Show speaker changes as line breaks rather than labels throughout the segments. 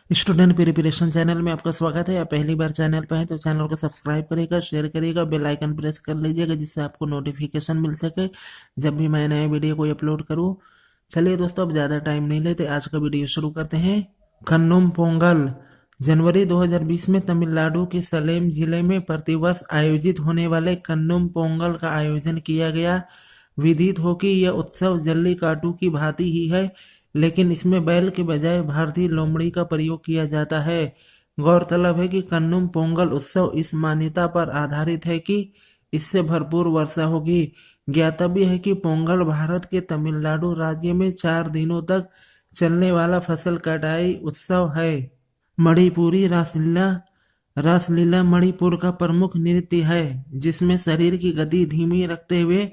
Student preparation channel में आपका स्वागत है। आप पहली बार चैनल पर हैं तो चैनल को सब्सक्राइब करिएगा, शेयर करिएगा, बेल आइकन प्रेस कर लीजिएगा जिससे आपको नोटिफिकेशन मिल सके जब भी मैं नए वीडियो को अपलोड करूं। चलिए दोस्तों, अब ज़्यादा टाइम नहीं लेते, आज का वीडियो शुरू करते हैं। कन्नुम पोंगल जनवरी 2020 में तमिलनाडु के सलेम जिले में प्रतिवर्ष आयोजित होने वाले कन्नुम पोंगल का आयोजन किया गया। विदित हो कि यह उत्सव जल्लीकाट्टू की भांति ही है, लेकिन इसमें बैल के बजाय भारतीय लोमड़ी का प्रयोग किया जाता है। गौरतलब है कि कन्नुम पोंगल उत्सव इस मान्यता पर आधारित है कि इससे भरपूर वर्षा होगी। ज्ञातव्य है कि पोंगल भारत के तमिलनाडु राज्य में 4 दिनों तक चलने वाला फसल कटाई उत्सव है। मणिपुरी रासलीला रासलीला मणिपुर का प्रमुख नृत्य है, जिसमें शरीर की गति धीमी रखते हुए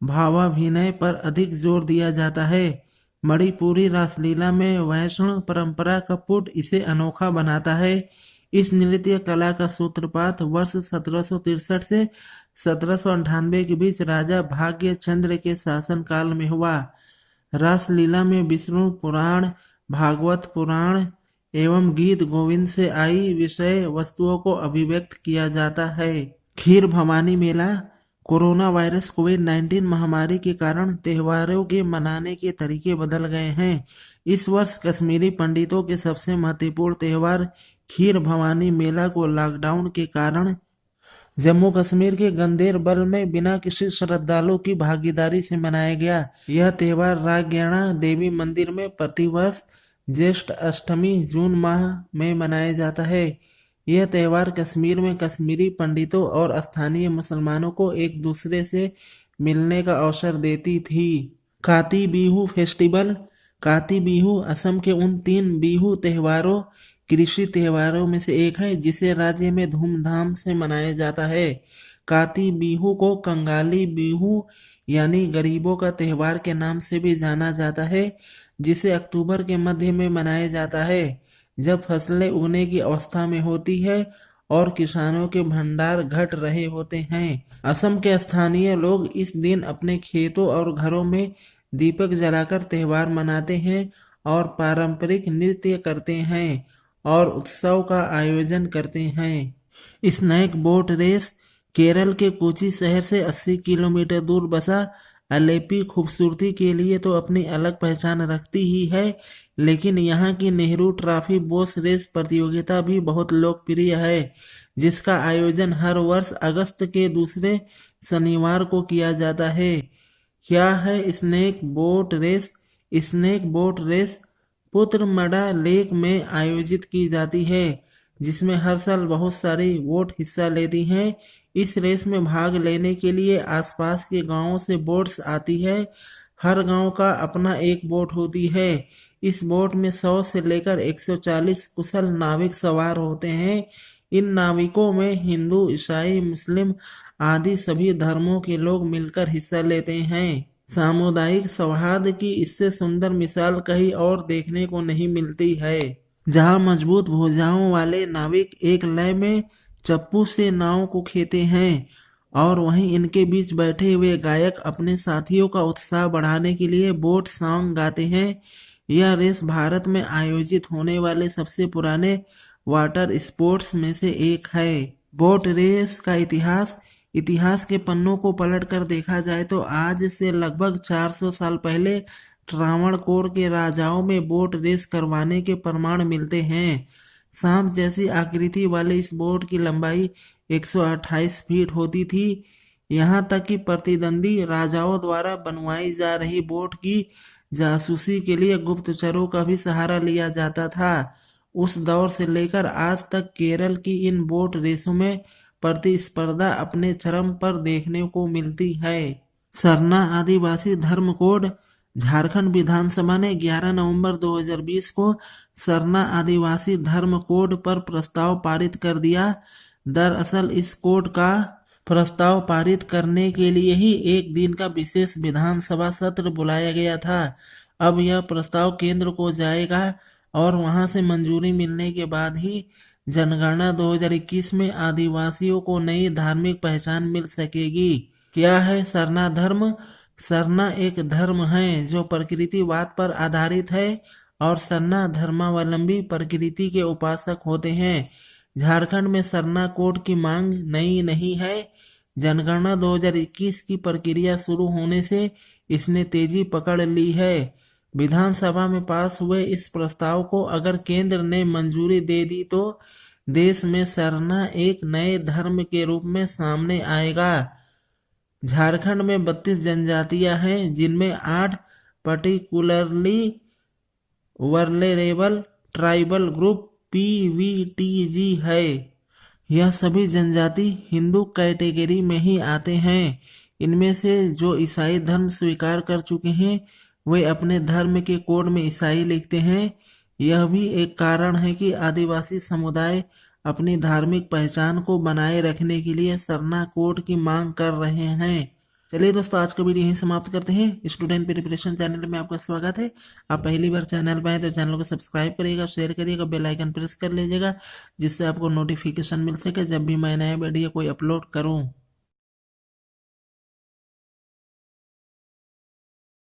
भावाभिनय पर अधिक जोर दिया जाता है। मणिपुरी रासलीला में वैष्णव परंपरा का पुट इसे अनोखा बनाता है। इस नृत्य कला का सूत्रपात वर्ष 1763 से 1798 के बीच राजा भाग्य चंद्र के शासनकाल में हुआ। रासलीला में विष्णु पुराण, भागवत पुराण एवं गीत गोविंद से आई विषय वस्तुओं को अभिव्यक्त किया जाता है। खीर भवानी मेला कोरोना वायरस कोविड-19 महामारी के कारण त्योहारों के मनाने के तरीके बदल गए हैं। इस वर्ष कश्मीरी पंडितों के सबसे महत्वपूर्ण त्योहार खीर भवानी मेला को लॉकडाउन के कारण जम्मू कश्मीर के गंदेरबल में बिना किसी श्रद्धालु की भागीदारी से मनाया गया। यह त्योहार रागयाणा देवी मंदिर में प्रतिवर्ष ज्येष्ठ अष्टमी जून माह में मनाया जाता है। यह त्योहार कश्मीर में कश्मीरी पंडितों और स्थानीय मुसलमानों को एक दूसरे से मिलने का अवसर देती थी। काती बिहू फेस्टिवल काती बिहू असम के उन 3 बिहू त्योहारों कृषि त्योहारों में से एक है जिसे राज्य में धूमधाम से मनाया जाता है। काती बिहू को कंगाली बिहू यानी गरीबों का त्योहार के नाम से भी जाना जाता है, जिसे अक्टूबर के मध्य में मनाया जाता है, जब फसलें उगने की अवस्था में होती है और किसानों के भंडार घट रहे होते हैं। असम के स्थानीय लोग इस दिन अपने खेतों और घरों में दीपक जलाकर त्योहार मनाते हैं और पारंपरिक नृत्य करते हैं और उत्सव का आयोजन करते हैं। स्नैक बोट रेस केरल के कोची शहर से 80 किलोमीटर दूर बसा अलेपी खूबसूरती के लिए तो अपनी अलग पहचान रखती ही है, लेकिन यहाँ की नेहरू ट्रॉफी बोट रेस प्रतियोगिता भी बहुत लोकप्रिय है, जिसका आयोजन हर वर्ष अगस्त के दूसरे शनिवार को किया जाता है। क्या है snake boat race? Snake boat race Punnamada lake में आयोजित की जाती है, जिसमें हर साल बहुत सारी बोट हिस्सा लेती हैं। इस रेस में भाग लेने के लिए आसपास के गांवों से बोट्स आती है। हर गांव का अपना एक बोट होती है। इस बोट में 100 से लेकर 140 कुशल नाविक सवार होते हैं। इन नाविकों में हिंदू, ईसाई, मुस्लिम आदि सभी धर्मों के लोग मिलकर हिस्सा लेते हैं। सामुदायिक सौहार्द की इससे सुंदर मिसाल कहीं और देखने को नहीं मिलती है, जहां मजबूत भुजाओं वाले नाविक एक लय में चप्पू से नाव को खेते हैं और वहीं इनके बीच बैठे हुए गायक अपने साथियों का उत्साह बढ़ाने के लिए बोट सॉन्ग गाते हैं। यह रेस भारत में आयोजित होने वाले सबसे पुराने वाटर स्पोर्ट्स में से एक है। बोट रेस का इतिहास के पन्नों को पलटकर देखा जाए तो आज से लगभग 400 साल पहले त्रावणकोर के राजाओं में बोट रेस करवाने के प्रमाण मिलते हैं। सांप जैसी आकृति वाले इस बोट की लंबाई 128 फीट होती थी। यहाँ तक कि प्रतिद्वंदी राजाओं द्वारा बनवाई जा रही बोट की जासूसी के लिए गुप्तचरों का भी सहारा लिया जाता था। उस दौर से लेकर आज तक केरल की इन बोट रेसों में प्रतिस्पर्धा अपने चरम पर देखने को मिलती है। सरना आदिवासी धर्म कोड झारखंड विधानसभा ने 11 नवंबर 2020 को सरना आदिवासी धर्म कोड पर प्रस्ताव पारित कर दिया। दरअसल इस कोड का प्रस्ताव पारित करने के लिए ही एक दिन का विशेष विधानसभा सत्र बुलाया गया था। अब यह प्रस्ताव केंद्र को जाएगा और वहां से मंजूरी मिलने के बाद ही जनगणना 2021 में आदिवासियों को नई धार्मिक पहचान मिल सकेगी। क्या है सरना धर्म? सरना एक धर्म है जो प्रकृतिवाद पर आधारित है और सरना धर्मावलंबी प्रकृति के उपासक होते हैं। झारखंड में सरना कोड की मांग नई नहीं है। जनगणना 2021 की प्रक्रिया शुरू होने से इसने तेजी पकड़ ली है। विधानसभा में पास हुए इस प्रस्ताव को अगर केंद्र ने मंजूरी दे दी तो देश में सरना एक नए धर्म के रूप में सामने आएगा। झारखंड में 32 जनजातियां हैं, जिनमें 8 पर्टिकुलरली वर्नेरेबल ट्राइबल ग्रुप पीवीटीजी है। यह सभी जनजाति हिंदू कैटेगरी में ही आते हैं। इनमें से जो ईसाई धर्म स्वीकार कर चुके हैं वे अपने धर्म के कोड में ईसाई लिखते हैं। यह भी एक कारण है कि आदिवासी समुदाय अपनी धार्मिक पहचान को बनाए रखने के लिए सरना कोड की मांग कर रहे हैं। चलिए दोस्तों, आज का वीडियो यहीं समाप्त करते हैं। स्टूडेंट प्रिपरेशन चैनल में आपका स्वागत है। आप पहली बार चैनल पर आए तो चैनल को सब्सक्राइब करिएगा, शेयर करिएगा, बेल आइकन प्रेस कर लीजिएगा, जिससे आपको नोटिफिकेशन मिल सके जब भी मैं नया वीडियो कोई अपलोड करूं।